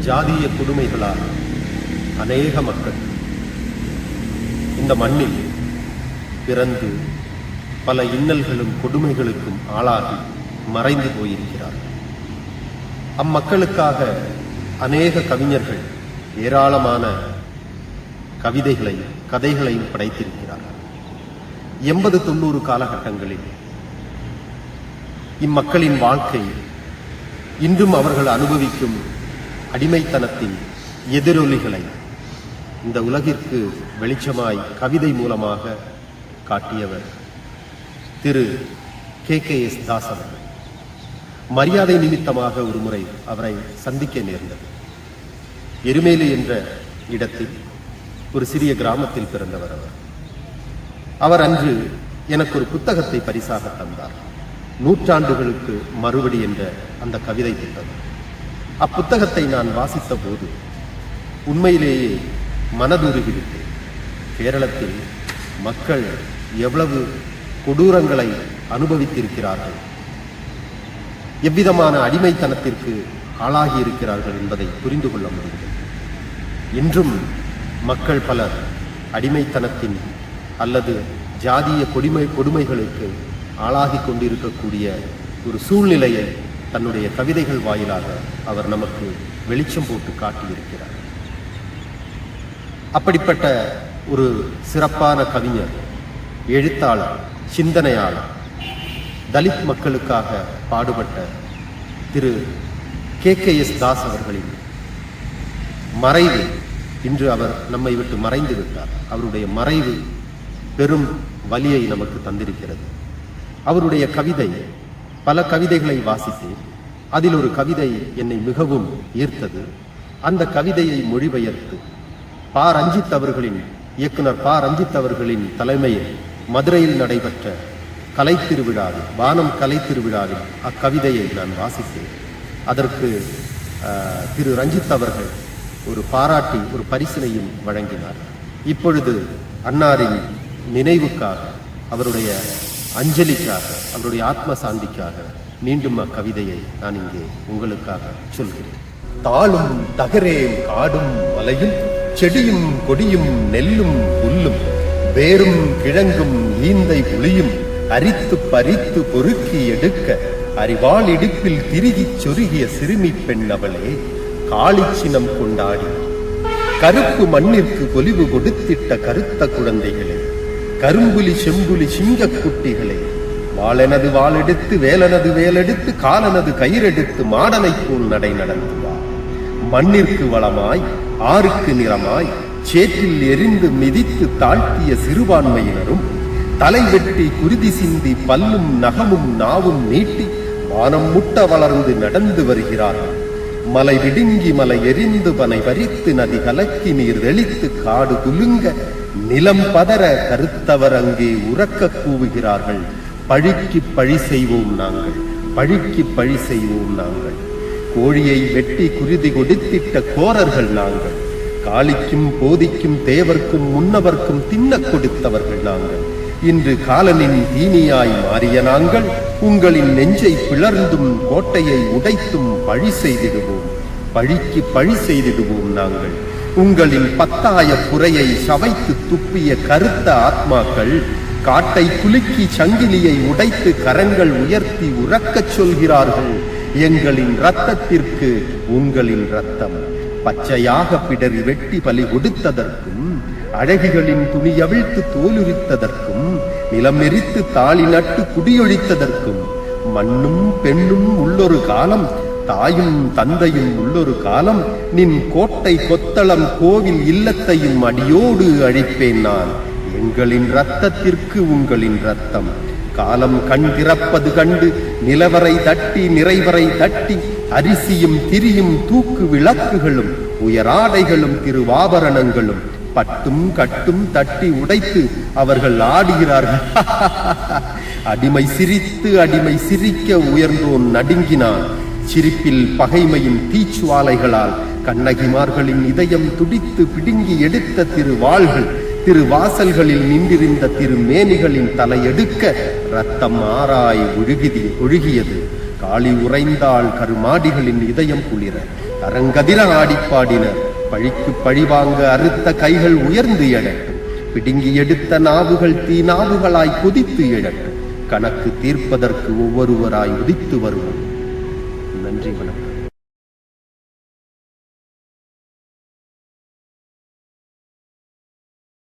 ஜாதிய கொடுமைகளால் அநேக மக்கள் இந்த மண்ணில் பிறந்து பல இன்னல்களும் கொடுமைகளுக்கும் ஆளாகி மறைந்து போயிருக்கிறார்கள். அம்மக்களுக்காக அநேக கவிஞர்கள் ஏராளமான கவிதைகளையும் கதைகளையும் படைத்திருக்கிறார்கள். 80-90 காலகட்டங்களில் இம்மக்களின் வாழ்க்கை இன்றும் அவர்கள் அனுபவிக்கும் அடிமைத்தனத்தின் எதிரொலிகளை இந்த உலகிற்கு வெளிச்சமாய் கவிதை மூலமாக காட்டியவர் திரு KKS தாஸ் அவர்கள். மரியாதை நிமித்தமாக ஒரு முறை அவரை சந்திக்க நேர்ந்தது. எருமேலி என்ற இடத்தில் ஒரு சிறிய கிராமத்தில் பிறந்தவர் அவர் அன்று எனக்கு ஒரு புத்தகத்தை பரிசாக தந்தார். 100 மறுபடி என்ற அந்த கவிதை புத்தகம். அப்புத்தகத்தை நான் வாசித்த போது உண்மையிலேயே மனதுருகிவிட்டேன். கேரளத்தில் மக்கள் எவ்வளவு கொடூரங்களை அனுபவித்திருக்கிறார்கள், எவ்விதமான அடிமைத்தனத்திற்கு ஆளாகி இருக்கிறார்கள் என்பதை புரிந்து கொள்ள முடிகிறது. இன்றும் மக்கள் பலர் அடிமைத்தனத்தின் அல்லது ஜாதிய கொடுமைகளுக்கு ஆளாகி கொண்டிருக்கக்கூடிய ஒரு சூழ்நிலையை தன்னுடைய கவிதைகள் வாயிலாக அவர் நமக்கு வெளிச்சம் போட்டு காட்டியிருக்கிறார். அப்படிப்பட்ட ஒரு சிறப்பான கவிஞர், எழுத்தாளர், சிந்தனையாளர், தலித் மக்களுக்காக பாடுபட்ட திரு KKS தாஸ் அவர்களின் மறைவு, இன்று அவர் நம்மை விட்டு மறைந்து விட்டார். அவருடைய மறைவு பெரும் வலியை நமக்கு தந்திருக்கிறது. அவருடைய கவிதை, பல கவிதைகளை வாசித்தேன். அதில் ஒரு கவிதை என்னை மிகவும் ஈர்த்தது. அந்த கவிதையை மொழிபெயர்த்து இயக்குனர் பா ரஞ்சித் அவர்களின் தலைமையில் மதுரையில் நடைபெற்ற கலைத்திருவிழாவில், வானம் கலைத்திருவிழாவில் அக்கவிதையை நான் வாசித்தேன். அதற்கு திரு ரஞ்சித் அவர்கள் ஒரு பாராட்டி ஒரு பரிசினையும் வழங்கினார். இப்பொழுது அன்னாரின் நினைவுக்காக, அவருடைய அஞ்சலிக்காக, அவருடைய ஆத்ம சாந்திக்காக மீண்டும் அக்கவிதையை நான் இங்கே உங்களுக்காக சொல்கிறேன். தாளும் தகரேம் காடும் மலையும் செடியும் கொடியும் நெல்லும் புல்லும் வேரும் கிழங்கும் ஈந்தை புளியும் அரித்து பறித்து பொறுக்கி எடுக்க அறிவாள் இடுப்பில் திருகிச் சொருகிய சிறுமி பெண் அவளே, காளிச்சினம் கொண்டாடி கருப்பு மண்ணிற்கு பொலிவு கொடுத்திட்ட கருத்த குழந்தைகளே, கரும்புலி செம்புலி சிங்கக் குட்டிகளே, வாளெனது வாளெடுத்து வேலனது வேலெடுத்து காலனது கயிறெடுத்து மாடனை போல் நடை நடந்து வா. மண்ணிற்கு வளமாய் ஆறுக்கு நிறமாய் சேற்றில் எரிந்து மிதித்து தாழ்த்திய சிறுபான்மையினரும் தலை வெட்டி குருதி சிந்தி பல்லும் நகமும் நாவும் நீட்டி வானம் முட்ட வளர்ந்து நடந்து வருகிறார்கள். மலை விடுங்கி மலை எரிந்து பனை பறித்து நதி கலக்கி நீர் தெளித்து காடு குலுங்க நிலம் பதற கருத்தவர் அங்கே உறக்க கூவுகிறார்கள். பழிக்கு பழி செய்வோம் நாங்கள், பழிக்கு பழி செய்வோம் நாங்கள். கோழியை வெட்டி குருதி கொடுத்திட்ட கோரர்கள் நாங்கள். காளிக்கும் போதிக்கும் தேவர்க்கும் முன்னவர்க்கும் தின்ன கொடுத்தவர்கள் நாங்கள். இன்று காலனின் தீனியாய் மாறிய நாங்கள் உங்களின் நெஞ்சை பிளர்ந்தும் கோட்டையை உடைத்தும் பழி செய்திடுவோம், பழிக்கு பழி செய்திடுவோம் நாங்கள். உங்களின் பத்தாய புறையை சவைத்து துப்பிய கருத்த ஆத்மாக்கள் காட்டை குலுக்கி சங்கிலியை உடைத்து கரங்கள் உயர்த்தி உறக்கச் சொல்கிறார்கள். எங்களின் இரத்தத்திற்கு உங்களின் இரத்தம். பச்சையாக பிடரி வெட்டி பலி கொடுத்ததற்கும், அழகிகளின் துணியவிழ்த்து தோலுரித்ததற்கும், நிலம் எரித்து தாலி நட்டு குடியொழித்ததற்கும், மண்ணும் பெண்ணும் உள்ளொரு காலம், தாயும் தந்தையும் உள்ளொரு காலம், நின் கோட்டை கொத்தளம் கோவில் இல்லத்தையும் அடியோடு அழிப்பேன் நான். எங்களின் இரத்தத்திற்கு உங்களின் இரத்தம். காலம் கண் திறப்பது கண்டு நிலவரை தட்டி நிறைவரை தட்டி அரிசியும் திரியும் தூக்கு விளக்குகளும் உயராடைகளும் திருவாபரணங்களும் பட்டும் கட்டும் தட்டி உடைத்து அவர்கள் ஆடுகிறார்கள். அடிமை சிரித்து அடிமை சிரிக்க உயர்ந்தோன் நடுங்கினான். சிரிப்பில் பகைமையின் தீச்சுவாலைகளால் கண்ணகிமார்களின் இதயம் துடித்து பிடுங்கி எடுத்த திருவாள்கள் திருவாசல்களில் நின்றிருந்த திருமேனிகளின் தலையெடுக்க இரத்தம் ஆராய் ஒழுகியது. காளி உறைந்தாள் கருமாடிகளின் இதயம் குளிர அரங்கதிர ஆடிப்பாடினர். பழிக்கு பழிவாங்க அறுத்த கைகள் உயர்ந்து எழட்டும். பிடுங்கி எடுத்த நாவுகள் தீ நாவுகளாய் கொதித்து எழட்டும். கணக்கு தீர்ப்பதற்கு ஒவ்வொருவராய் உதித்து வருவோம். நன்றி, வணக்கம்.